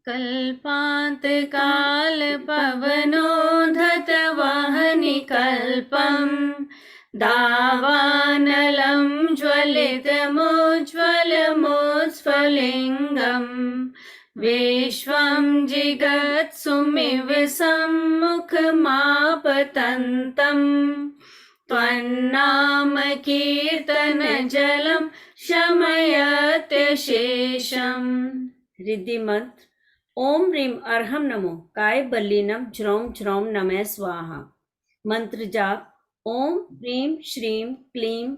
कल्पान्तकालपवनोधतवहनिकल्पम् दावानलं ज्वलितमुज्ज्वलमुज्ज्वलिङ्गम् विश्वं जिगत्सुमिव सम्मुखमापतन्तम् त्वन्नाम कीर्तनजलं शमयत्यशेषम्। रिद्धि मंत्र। ओम ह्रीम अर्हम नमो काय बल्लीनम ज्रोम ज्रोम नमः स्वाहा। मंत्र जाप। ओम ह्रीम श्रीम क्लीम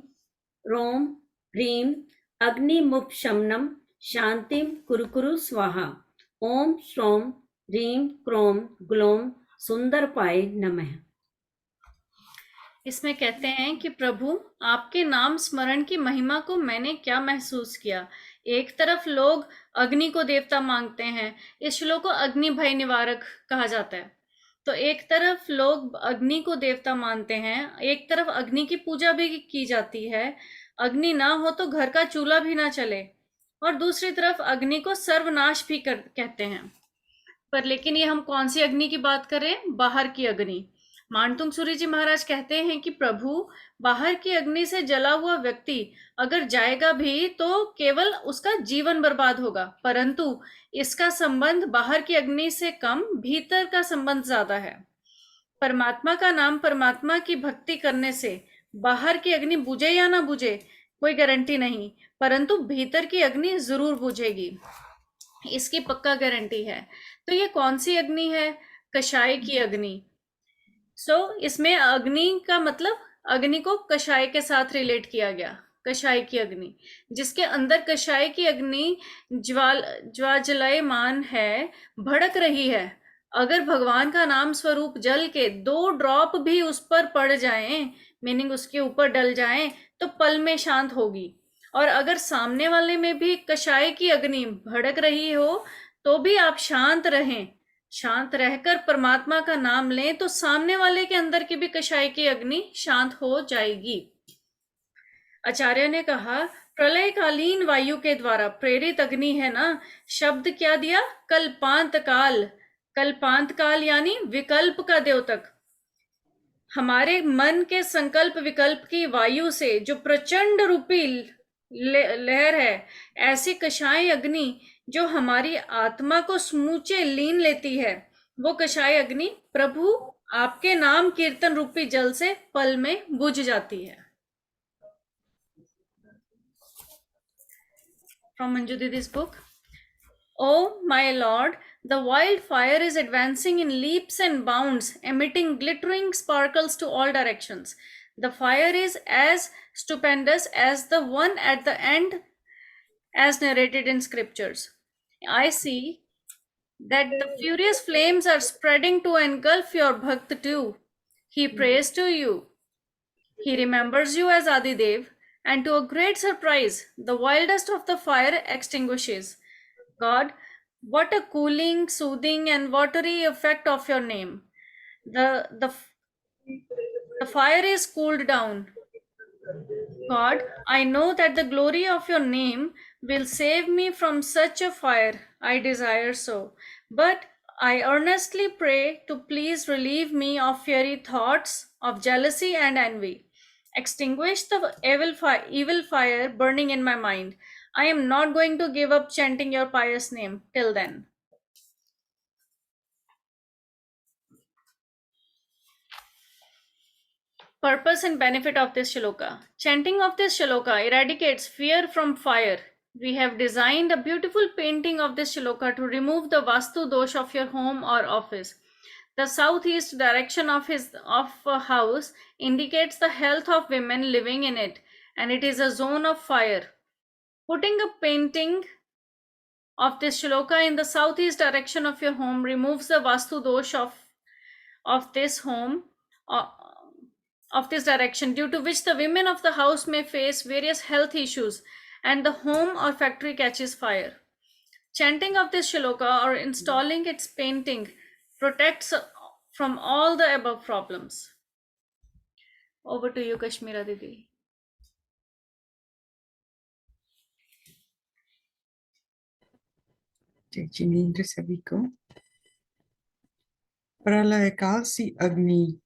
रोम ह्रीम अग्निमुपशमनम शांतिम कुरुकुरु स्वाहा। ओम श्रोम ह्रीम क्रोम ग्लोम सुंदरपाय नमः। इसमें कहते हैं कि प्रभु, आपके नाम स्मरण की महिमा को मैंने क्या महसूस किया। एक तरफ लोग अग्नि को देवता मांगते हैं, इस श्लोक को अग्नि भय निवारक कहा जाता है। तो एक तरफ लोग अग्नि को देवता मानते हैं, एक तरफ अग्नि की पूजा भी की जाती है, अग्नि ना हो तो घर का चूल्हा भी ना चले, और दूसरी तरफ अग्नि को सर्वनाश भी कहते हैं। पर लेकिन ये हम कौन सी अग्नि की बात करें? बाहर की अग्नि। मानतुंग सूरी जी महाराज कहते हैं कि प्रभु, बाहर की अग्नि से जला हुआ व्यक्ति अगर जाएगा भी तो केवल उसका जीवन बर्बाद होगा, परंतु इसका संबंध बाहर की अग्नि से कम भीतर का संबंध ज्यादा है। परमात्मा का नाम, परमात्मा की भक्ति करने से बाहर की अग्नि बुझे या ना बुझे कोई गारंटी नहीं, परंतु भीतर की अग्नि जरूर बुझेगी, इसकी पक्का गारंटी है। तो ये कौन सी अग्नि है? कषाय की अग्नि। इसमें अग्नि का मतलब अग्नि को कषाय के साथ रिलेट किया गया। कषाय की अग्नि, जिसके अंदर कषाय की अग्नि ज्वाजलायमान है, भड़क रही है। अगर भगवान का नाम स्वरूप जल के 2 ड्रॉप भी उस पर पड़ जाएं, मीनिंग उसके ऊपर डल जाएं, तो पल में शांत होगी। और अगर सामने वाले में भी कषाय की अग्नि भड़क रही हो तो भी आप शांत रहें, शांत रहकर परमात्मा का नाम लें, तो सामने वाले के अंदर की भी कषाय की अग्नि शांत हो जाएगी। आचार्य ने कहा, प्रलयकालीन वायु के द्वारा प्रेरित अग्नि है ना। शब्द क्या दिया? कल्पांत काल। कल्पांत काल यानी विकल्प का द्योतक। हमारे मन के संकल्प विकल्प की वायु से जो प्रचंड रूपी लहर है, ऐसी कषाय अग्नि जो हमारी आत्मा को समूचे लीन लेती है, वो कषाय अग्नि प्रभु आपके नाम कीर्तन रूपी जल से पल में बुझ जाती है। From Manju Didi's book. Oh, my lord, the wildfire is advancing in leaps and bounds, emitting glittering sparkles to all directions. The fire is as stupendous as the one at the end, as narrated in scriptures. I see that the furious flames are spreading to engulf your Bhakt too. He prays to you. He remembers you as Adidev, and to a great surprise, the wildest of the fire extinguishes. God, what a cooling, soothing, and watery effect of your name. The fire is cooled down. God, I know that the glory of your name will save me from such a fire. I desire so. But I earnestly pray to please relieve me of fiery thoughts, of jealousy and envy. Extinguish the evil fire burning in my mind. I am not going to give up chanting your pious name till then. Purpose and benefit of this shloka. Chanting of this shloka eradicates fear from fire. We have designed a beautiful painting of this shloka to remove the vastu dosh of your home or office. The southeast direction of a house indicates the health of women living in it, and it is a zone of fire. Putting a painting of this shloka in the southeast direction of your home removes the vastu dosh of this home, of this direction, due to which the women of the house may face various health issues and the home or factory catches fire. Chanting of this shloka or installing its painting protects from all the above problems. Over to you, Kashmira Didi. जय जिनेन्द्र सभी को। प्रलय काल सी अग्नि,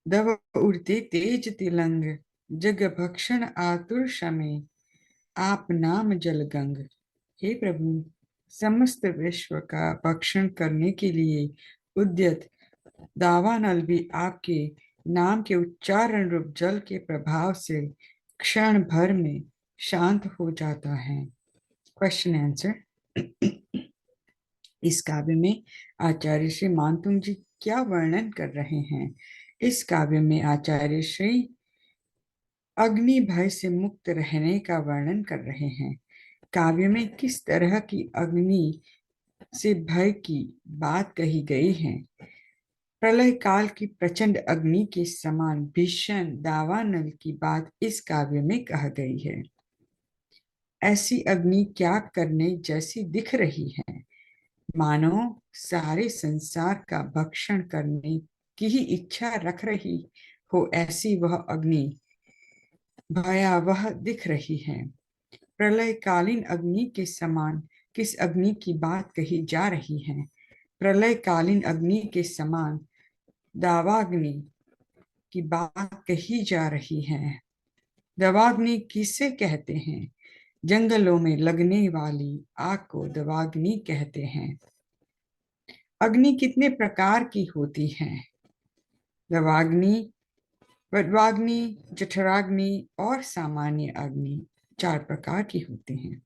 दव उड़ते तेज तिलंग, जग भक्षण आतुर शमे, आप नाम जल गंग। हे प्रभु, समस्त विश्व का भक्षण करने के लिए उद्यत दावानल भी आपके नाम के उच्चारण रूप जल के प्रभाव से क्षण भर में शांत हो जाता है। Question answer. इस काव्य में आचार्य श्री मानतुंग जी क्या वर्णन कर रहे हैं? इस काव्य में आचार्य श्री अग्नि भय से मुक्त रहने का वर्णन कर रहे हैं। काव्य में किस तरह की अग्नि से भय की बात कही गई है? प्रलय काल की प्रचंड अग्नि के समान भीषण दावानल की बात इस काव्य में कह गई है। ऐसी अग्नि क्या करने जैसी दिख रही है? मानो सारे संसार का भक्षण करने की ही इच्छा रख रही हो, ऐसी वह अग्नि भयावह दिख रही है। प्रलयकालीन अग्नि के समान किस अग्नि की बात कही जा रही है? प्रलयकालीन अग्नि के समान दावाग्नि की बात कही जा रही है। दावाग्नि किसे कहते हैं? जंगलों में लगने वाली आग को दावाग्नि कहते हैं। अग्नि कितने प्रकार की होती है? दावाग्नि, वडवाग्नि, जठराग्नि और सामान्य अग्नि 4 प्रकार की होती हैं।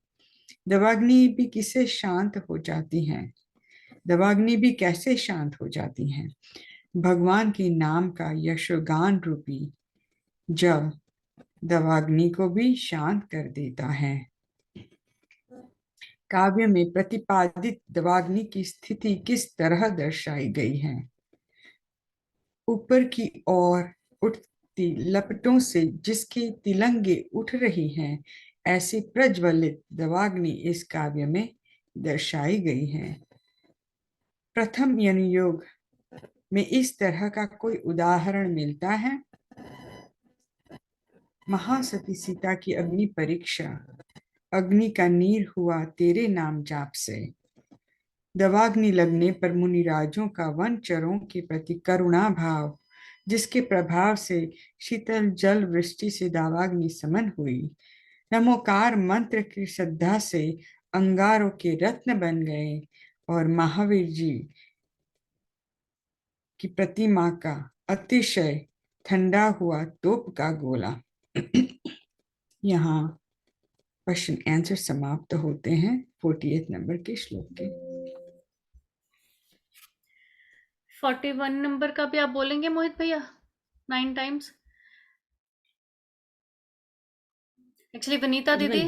दावाग्नि भी किसे शांत हो जाती है? दावाग्नि भी कैसे शांत हो जाती है? भगवान के नाम का यशोगान रूपी जल दावाग्नि को भी शांत कर देता है। काव्य में प्रतिपादित दावाग्नि की स्थिति किस तरह दर्शाई गई है? ऊपर की ओर उठती लपटों से जिसकी तिलंगे उठ रही हैं, ऐसी प्रज्वलित दावाग्नि इस काव्य में दर्शाई गई है। प्रथम योग में इस तरह का कोई उदाहरण मिलता है? महासती सीता की अग्नि परीक्षा, अग्नि का नीर हुआ तेरे नाम जाप से। दावाग्नि लगने पर मुनिराजों का वनचरों के प्रति करुणा भाव, जिसके प्रभाव से शीतल जल वृष्टि से दावाग्नि समन हुई। नमोकार मंत्र की श्रद्धा से अंगारों के रत्न बन गए और महावीर जी की प्रतिमा का अतिशय ठंडा हुआ तोप का गोला। यहाँ क्वेश्चन आंसर समाप्त होते हैं 48 नंबर के श्लोक के। 41 नंबर का भी आप बोलेंगे मोहित भैया 9 टाइम्स? एक्चुअली वनीता दीदी